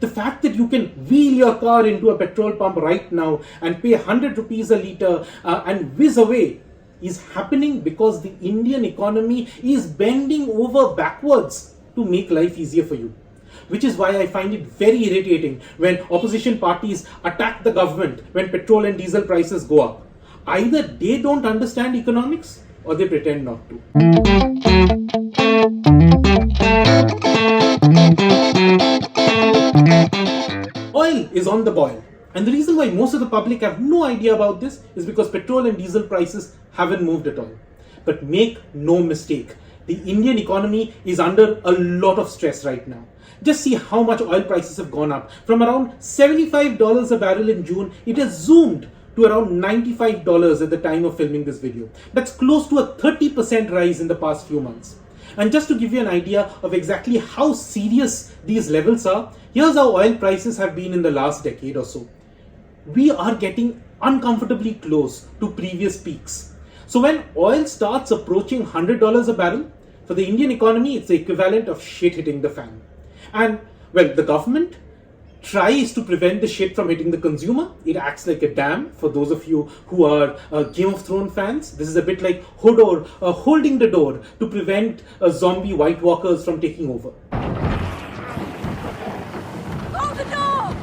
The fact that you can wheel your car into a petrol pump right now and pay 100 rupees a litre and whiz away is happening because the Indian economy is bending over backwards to make life easier for you. Which is why I find it very irritating when opposition parties attack the government when petrol and diesel prices go up. Either they don't understand economics or they pretend not to. Oil is on the boil. And the reason why most of the public have no idea about this is because petrol and diesel prices haven't moved at all. But make no mistake, the Indian economy is under a lot of stress right now. Just see how much oil prices have gone up. From around $75 a barrel in June, it has zoomed to around $95 at the time of filming this video. That's close to a 30% rise in the past few months. And just to give you an idea of exactly how serious these levels are, here's how oil prices have been in the last decade or so. We are getting uncomfortably close to previous peaks. So when oil starts approaching $100 a barrel, for the Indian economy, it's the equivalent of shit hitting the fan. And, well, the government tries to prevent the shit from hitting the consumer. It acts like a dam. For those of you who are Game of Thrones fans, this is a bit like Hodor holding the door to prevent zombie White Walkers from taking over. Hold the door!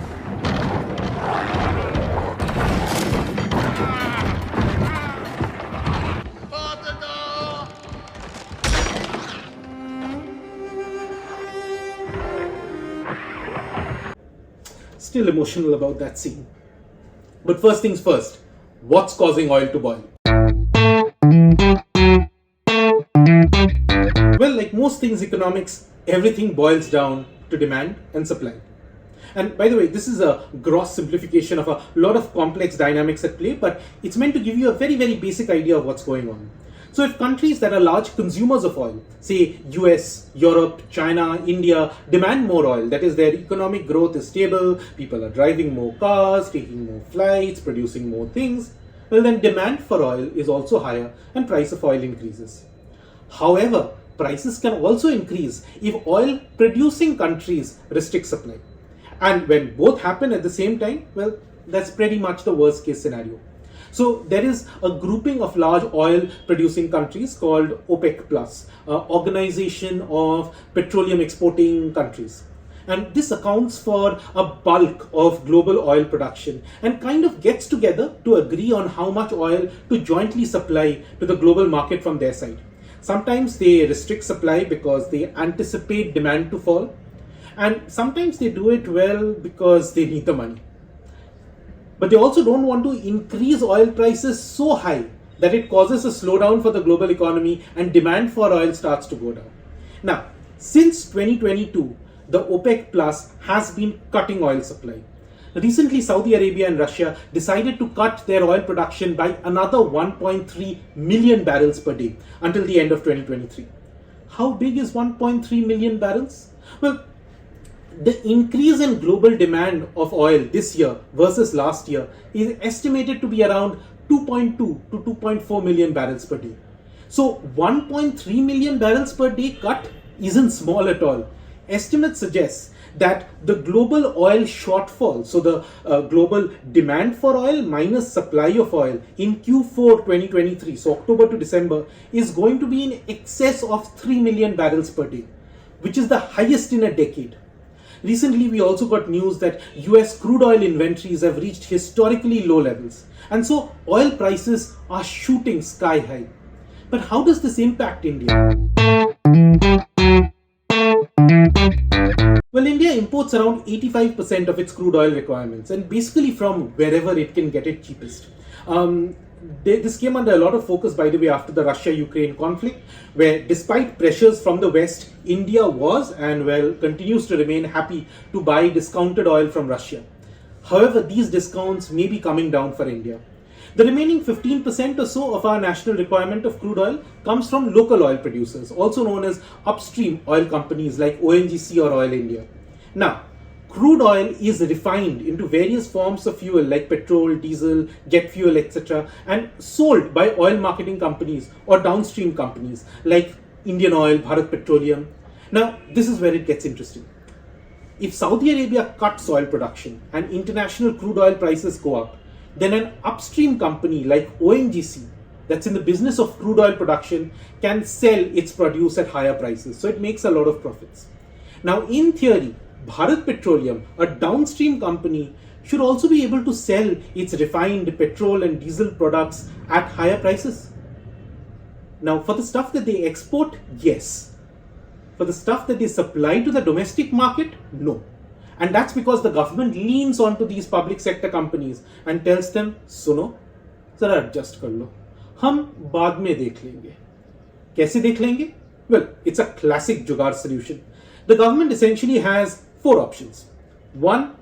Hold the door! Still emotional about that scene. But first things first, what's causing oil to boil? Well, like most things economics, everything boils down to demand and supply. And by the way, this is a gross simplification of a lot of complex dynamics at play, but it's meant to give you a very, very basic idea of what's going on. So if countries that are large consumers of oil, say US, Europe, China, India, demand more oil, that is their economic growth is stable, people are driving more cars, taking more flights, producing more things, well then demand for oil is also higher and price of oil increases. However, prices can also increase if oil producing countries restrict supply. And when both happen at the same time, well, that's pretty much the worst case scenario. So there is a grouping of large oil producing countries called OPEC Plus, Organization of Petroleum Exporting Countries. And this accounts for a bulk of global oil production and kind of gets together to agree on how much oil to jointly supply to the global market from their side. Sometimes they restrict supply because they anticipate demand to fall, and sometimes they do it well because they need the money. But they also don't want to increase oil prices so high that it causes a slowdown for the global economy and demand for oil starts to go down. Now, since 2022, the OPEC Plus has been cutting oil supply. Recently, Saudi Arabia and Russia decided to cut their oil production by another 1.3 million barrels per day until the end of 2023. How big is 1.3 million barrels? Well, the increase in global demand of oil this year versus last year is estimated to be around 2.2 to 2.4 million barrels per day. So 1.3 million barrels per day cut isn't small at all. Estimates suggest that the global oil shortfall, so the global demand for oil minus supply of oil in Q4 2023, so October to December, is going to be in excess of 3 million barrels per day, which is the highest in a decade. Recently, we also got news that US crude oil inventories have reached historically low levels. And so oil prices are shooting sky high. But how does this impact India? Well, India imports around 85% of its crude oil requirements, and basically from wherever it can get it cheapest. This came under a lot of focus, by the way, after the Russia-Ukraine conflict, where despite pressures from the West, India was and well continues to remain happy to buy discounted oil from Russia. However, these discounts may be coming down for India. The remaining 15% or so of our national requirement of crude oil comes from local oil producers, also known as upstream oil companies like ONGC or Oil India. Now, crude oil is refined into various forms of fuel like petrol, diesel, jet fuel, etc. and sold by oil marketing companies or downstream companies like Indian Oil, Bharat Petroleum. Now, this is where it gets interesting. if Saudi Arabia cuts oil production and international crude oil prices go up, then an upstream company like ONGC, that's in the business of crude oil production, can sell its produce at higher prices. So it makes a lot of profits. Now, in theory, Bharat Petroleum, a downstream company, should also be able to sell its refined petrol and diesel products at higher prices. Now, for the stuff that they export, yes. For the stuff that they supply to the domestic market, no. And that's because the government leans onto these public sector companies and tells them, सुनो, जरा adjust कर लो, हम बाद में देख लेंगे. कैसे देख लेंगे? Well, it's a classic जुगाड़ solution. The government essentially has 4 options. 1,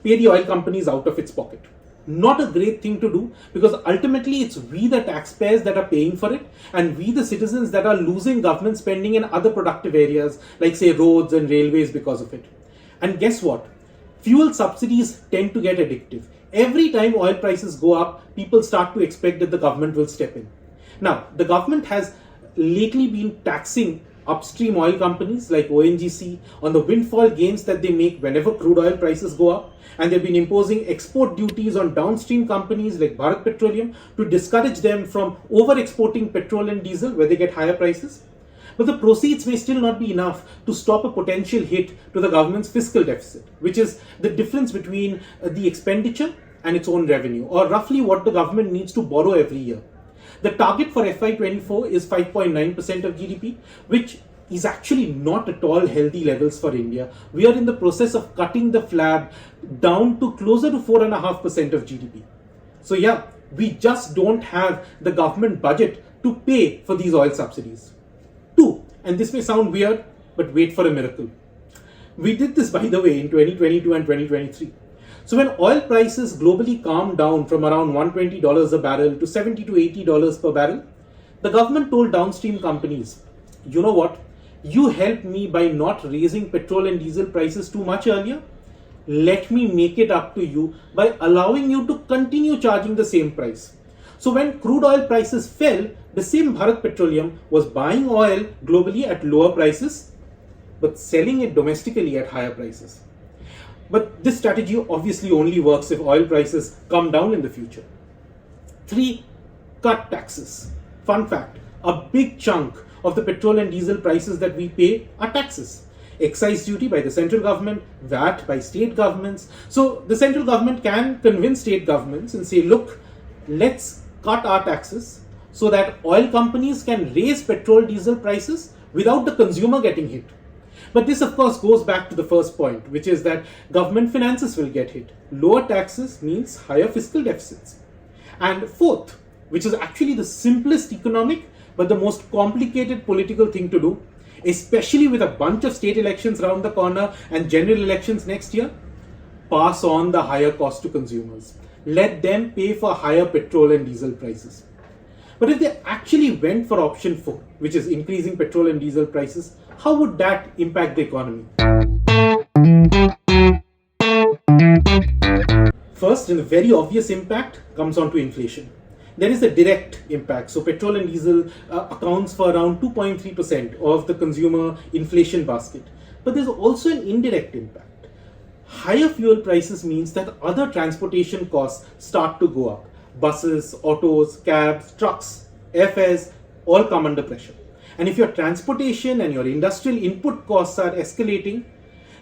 pay the oil companies out of its pocket. Not a great thing to do, because ultimately it's we the taxpayers that are paying for it, and we the citizens that are losing government spending in other productive areas like say roads and railways because of it. And guess what? Fuel subsidies tend to get addictive. Every time oil prices go up, people start to expect that the government will step in. Now, the government has lately been taxing upstream oil companies like ONGC on the windfall gains that they make whenever crude oil prices go up, and they've been imposing export duties on downstream companies like Bharat Petroleum to discourage them from over-exporting petrol and diesel where they get higher prices. But the proceeds may still not be enough to stop a potential hit to the government's fiscal deficit, which is the difference between the expenditure and its own revenue, or roughly what the government needs to borrow every year. The target for FY24 is 5.9% of GDP, which is actually not at all healthy levels for India. We are in the process of cutting the flab down to closer to 4.5% of GDP. So yeah, we just don't have the government budget to pay for these oil subsidies. 2, and this may sound weird, but wait for a miracle. We did this, by the way, in 2022 and 2023. So when oil prices globally calmed down from around $120 a barrel to $70 to $80 per barrel, the government told downstream companies, you know what, you helped me by not raising petrol and diesel prices too much earlier. Let me make it up to you by allowing you to continue charging the same price. So when crude oil prices fell, the same Bharat Petroleum was buying oil globally at lower prices, but selling it domestically at higher prices. But this strategy obviously only works if oil prices come down in the future. 3, cut taxes. Fun fact, a big chunk of the petrol and diesel prices that we pay are taxes. Excise duty by the central government, VAT by state governments. So the central government can convince state governments and say, look, let's cut our taxes so that oil companies can raise petrol diesel prices without the consumer getting hit. But this, of course, goes back to the first point, which is that government finances will get hit. Lower taxes means higher fiscal deficits. And 4th, which is actually the simplest economic but the most complicated political thing to do, especially with a bunch of state elections around the corner and general elections next year, pass on the higher cost to consumers. Let them pay for higher petrol and diesel prices. But if they actually went for option 4, which is increasing petrol and diesel prices, how would that impact the economy? First, and the very obvious impact comes on to inflation. There is a direct impact. So petrol and diesel accounts for around 2.3% of the consumer inflation basket. But there's also an indirect impact. Higher fuel prices means that other transportation costs start to go up. Buses, autos, cabs, trucks, airfares all come under pressure. And if your transportation and your industrial input costs are escalating,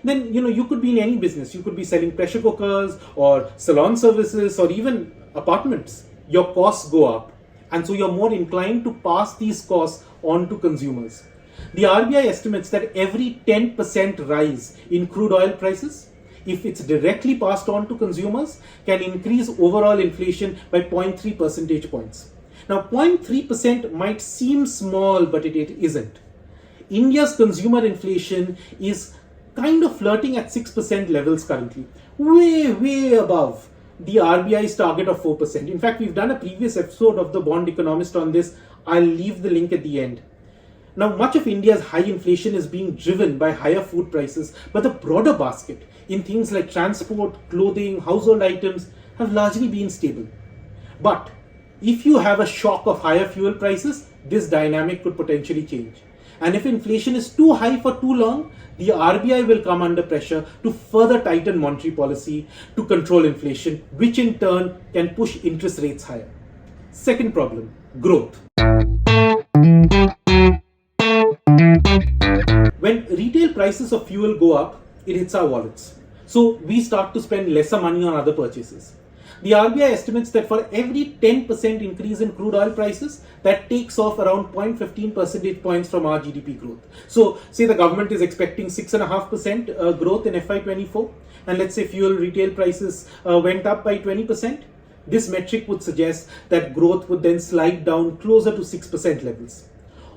then you could be in any business. You could be selling pressure cookers or salon services or even apartments. Your costs go up, and so you're more inclined to pass these costs on to consumers. The RBI estimates that every 10% rise in crude oil prices, if it's directly passed on to consumers, can increase overall inflation by 0.3 percentage points. Now, 0.3% might seem small, but it isn't. India's consumer inflation is kind of flirting at 6% levels currently, way above the RBI's target of 4%. In fact, we've done a previous episode of The Bond Economist on this. I'll leave the link at the end. Now, much of India's high inflation is being driven by higher food prices, but the broader basket in things like transport, clothing, household items have largely been stable. But if you have a shock of higher fuel prices, this dynamic could potentially change. And if inflation is too high for too long, the RBI will come under pressure to further tighten monetary policy to control inflation, which in turn can push interest rates higher. Second problem, growth. When retail prices of fuel go up, it hits our wallets. So we start to spend lesser money on other purchases. The RBI estimates that for every 10% increase in crude oil prices, that takes off around 0.15 percentage points from our GDP growth. So say the government is expecting 6.5% growth in FY24, and let's say fuel retail prices went up by 20%. This metric would suggest that growth would then slide down closer to 6% levels.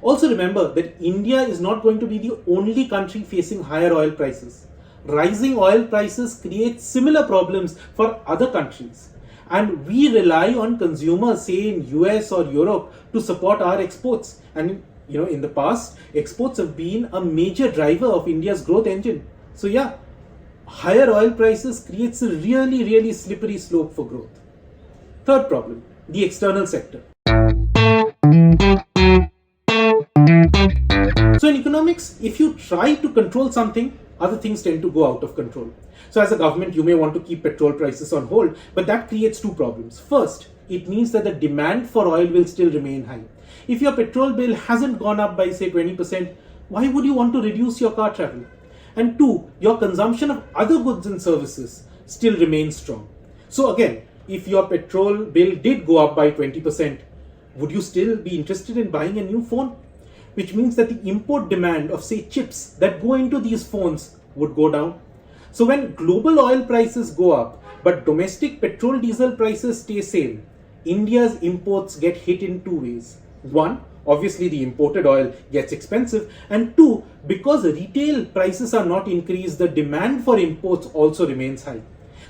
Also remember that India is not going to be the only country facing higher oil prices. Rising oil prices create similar problems for other countries. And we rely on consumers, say in US or Europe, to support our exports. And in the past, exports have been a major driver of India's growth engine. So yeah, higher oil prices creates a really, really slippery slope for growth. Third problem, the external sector. So in economics, if you try to control something, other things tend to go out of control. So as a government, you may want to keep petrol prices on hold, but that creates two problems. First, it means that the demand for oil will still remain high. If your petrol bill hasn't gone up by say 20%, why would you want to reduce your car travel? And two, your consumption of other goods and services still remains strong. So again, if your petrol bill did go up by 20%, would you still be interested in buying a new phone? Which means that the import demand of say chips that go into these phones would go down. So when global oil prices go up, but domestic petrol diesel prices stay same, India's imports get hit in two ways. One, obviously the imported oil gets expensive, and two, because retail prices are not increased, the demand for imports also remains high.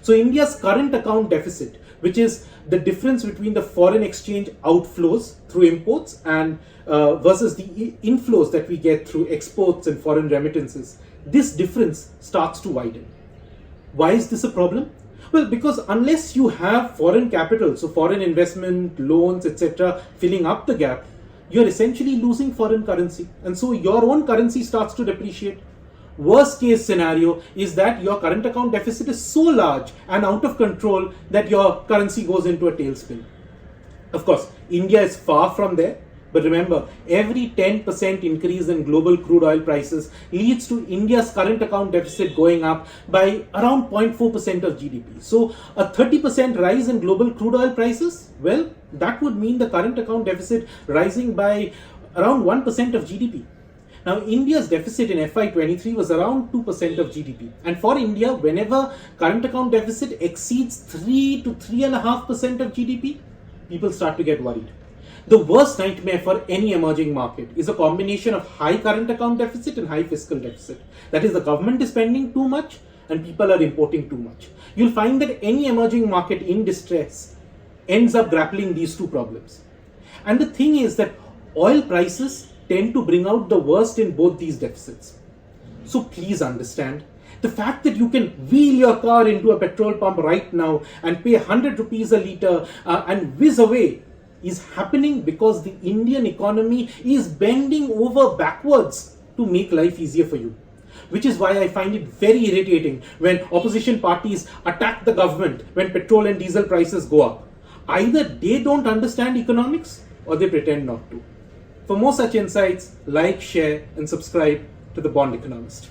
So India's current account deficit, which is the difference between the foreign exchange outflows through imports and versus the inflows that we get through exports and foreign remittances, this difference starts to widen. Why is this a problem? Well, because unless you have foreign capital, so foreign investment, loans, etc., filling up the gap, you're essentially losing foreign currency. And so your own currency starts to depreciate. Worst case scenario is that your current account deficit is so large and out of control that your currency goes into a tailspin. Of course, India is far from there. But remember, every 10% increase in global crude oil prices leads to India's current account deficit going up by around 0.4% of GDP. So a 30% rise in global crude oil prices, well, that would mean the current account deficit rising by around 1% of GDP. Now, India's deficit in FY23 was around 2% of GDP. And for India, whenever current account deficit exceeds 3 to 3.5% of GDP, people start to get worried. The worst nightmare for any emerging market is a combination of high current account deficit and high fiscal deficit. That is, the government is spending too much and people are importing too much. You'll find that any emerging market in distress ends up grappling these two problems. And the thing is that oil prices tend to bring out the worst in both these deficits. So please understand, the fact that you can wheel your car into a petrol pump right now and pay 100 rupees a litre and whiz away is happening because the Indian economy is bending over backwards to make life easier for you. Which is why I find it very irritating when opposition parties attack the government when petrol and diesel prices go up. Either they don't understand economics or they pretend not to. For more such insights, like, share and subscribe to The Bond Economist.